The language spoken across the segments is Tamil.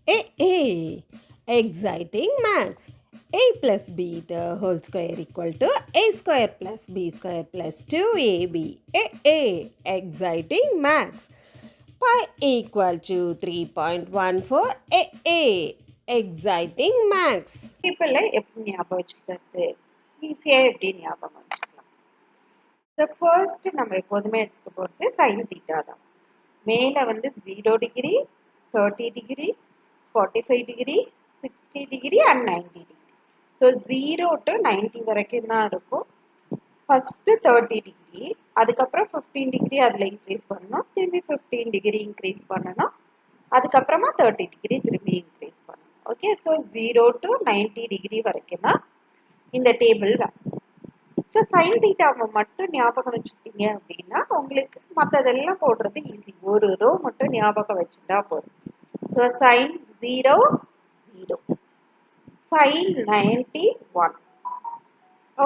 A. Exciting maths. A plus B the whole square equal to A square plus B square plus 2AB. A. Exciting maths. Pi equal to 3.14. A. Exciting maths. இப்பெல்லாம் எப்படி ஞாபகம் வச்சுக்கிறது ஈஸியாக எப்படி ஞாபகம் வச்சுக்கலாம். ஸோ ஃபர்ஸ்ட் நம்ம எப்போதுமே எடுத்துக்க போகிறது சைன் தீட்டா தான். மேலே வந்து 0 degree, 30 degree, 45 degree, 60 degree and 90 degree. So 0 to 90 வரைக்கும் தான் இருக்கும். ஃபஸ்ட்டு 30 டிகிரி, அதுக்கப்புறம் 15 டிகிரி அதில் இன்க்ரீஸ் பண்ணணும், திரும்பி 15 டிகிரி இன்க்ரீஸ் பண்ணணும், அதுக்கப்புறமா 30 டிகிரி திரும்பி இன்க்ரீஸ் பண்ணணும். ஓகே, ஸோ 0 to 90 டிகிரி வரைக்கும் தான் இந்த டேபிள் வேணும். ஸோ சைன் தீட்டாவை மட்டும் ஞாபகம் வச்சுக்கிட்டீங்க அப்படின்னா உங்களுக்கு மற்றதெல்லாம் போடுறது ஈஸி. ஒரு ரோ மட்டும் ஞாபகம் வச்சுட்டா போதும். So sine 0 0, sine 90 1.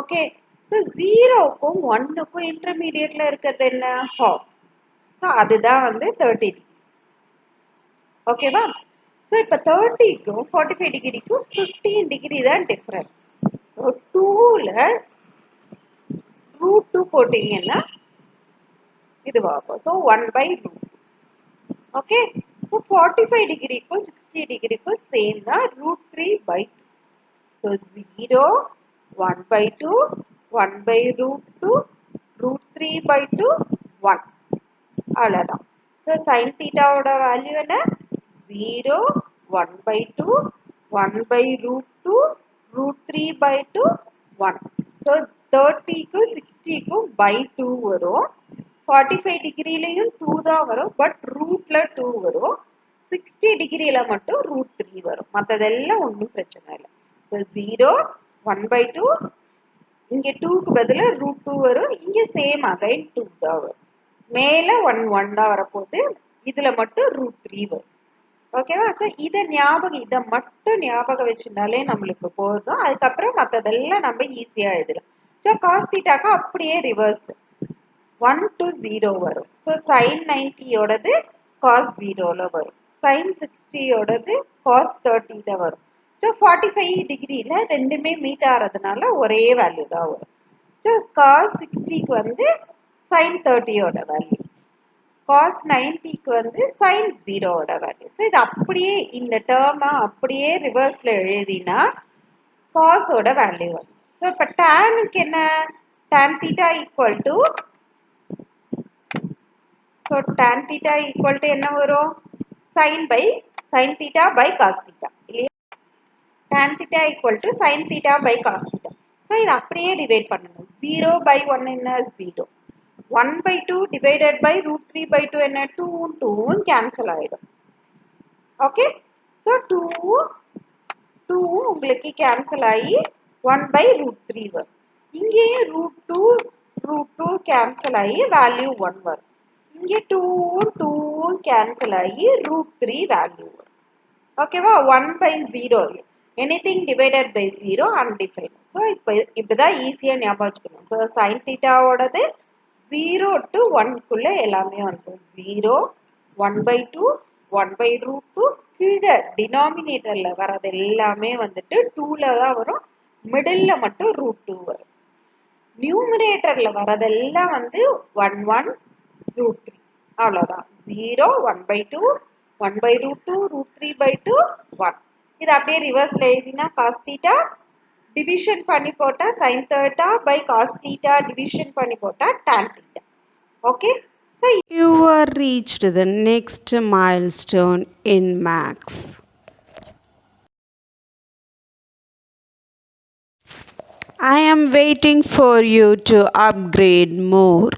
Okay, so 0க்கும் 1க்கும் இன்டர்மீடியட்ல இருக்கிறது என்ன? ஹாஃப். ஸோ அதுதான் வந்து 30 டிகிரி. ஓகேவா? ஸோ இப்போ 30க்கும் 45 டிகிரிக்கும் 15 டிகிரி தான் டிஃப்ரென்ஸ். ஸோ 2ல் √2 போட்டிங்கன்னா இதுவாகும். ஸோ 1/√2. ஓகே, ஸோ 45 டிகிரிக்கும் 60 டிகிரிக்கும் சேம் தான் √3/2. ஸோ 0, 1/2, 1/√2, √3/2, 1. அவ்வளோதான். ஸோ சைன் தீட்டாவோட வேல்யூ என்ன? 0, 1/2, 1/√2, √3/2, 1. ஸோ 30க்கும் 60க்கும் /2 வரும். 45 டிகிரிலையும் 2 தான் வரும், பட் ரூட்ல 2 வரும். 60 டிகிரியில மட்டும் √3 வரும். மற்றதெல்லாம் ஒன்றும் பிரச்சனை இல்லை. ஸோ 0, 1/2, இங்கே 2க்கு பதில் √2 வரும், இங்கே சேம் அகைன் 2 தான் வரும். மேலே 1 1 தான் வரப்போகுது, இதில் மட்டும் √3 வரும். ஓகேவா? ஸோ இதை மட்டும் ஞாபகம் வச்சுருந்தாலே நம்மளுக்கு போதும். அதுக்கப்புறம் மற்றதெல்லாம் நம்ம ஈஸியாக எழுதலாம். ஸோ காஸ் தீட்டாக்கு அப்படியே ரிவர்ஸ் 1 to 0 வரும். ஸோ சைன் 90யோடது காஸ் 0ல வரும், சைன் 60யோடது காஸ் 30ல வரும். ஸோ 45 டிகிரியில் ரெண்டுமே மீட் ஆகிறதுனால ஒரே வேல்யூ தான் வரும். ஸோ காஸ் 60க்கு வந்து சைன் 30யோட வேல்யூ, காஸ் 90க்கு வந்து சைன் 0வோட வேல்யூ. ஸோ இது அப்படியே இந்த டேர்மை அப்படியே ரிவர்ஸில் எழுதினா காஸோட வேல்யூ வரும். ஸோ இப்போ டேனுக்கு என்ன? Tan theta equal to, so tan theta equal to என்ன வரும்? Sine theta by cos theta இல்லையா? Tan theta equal to sine theta by cos theta. So இது அப்படியே டிவைட் பண்ணணும். 0/1 என்ன? 0. 1/2 divided by √3/2 என்ன? 2ம் 2ம் கேன்சல் ஆகிடும். ஓகே, ஸோ 2ம் உங்களுக்கு கேன்சல் ஆகி 1/√3 வரும். இங்கேயும் √2 கேன்சல் ஆகி வேல்யூ 1 வரும். இங்கே 2ம் கேன்சல் ஆகி √3 வேல்யூ வரும். ஓகேவா? 1/0, anything divided by 0 undefined. So இப்போ இப்படிதான் ஈஸியாக ஞாபகம் வச்சுக்கணும். ஸோ சைன் தீட்டாவோடது 0 to 1க்குள்ள எல்லாமே வந்து 0, 1/2, 1/√2, கீழே டினாமினேட்டர்ல வர்றது எல்லாமே வந்துட்டு 2ல தான் வரும், மிடில் மட்டும் √2 வரும். நியூமரேட்டர்ல வரதெல்லாம் வந்து 1 1 √3. அவ்வளோதான். 0, 1/2, 1/√2, √3/2, 1. இது அப்படியே ரிவர்ஸ்ல எழுதினா காஸ் தீட்டா டிவிஷன் பண்ணி போட்டா sine theta by cos theta division பண்ணி போட்டா tan theta. Okay, so you are reached the next milestone in maths. I am waiting for you to upgrade more.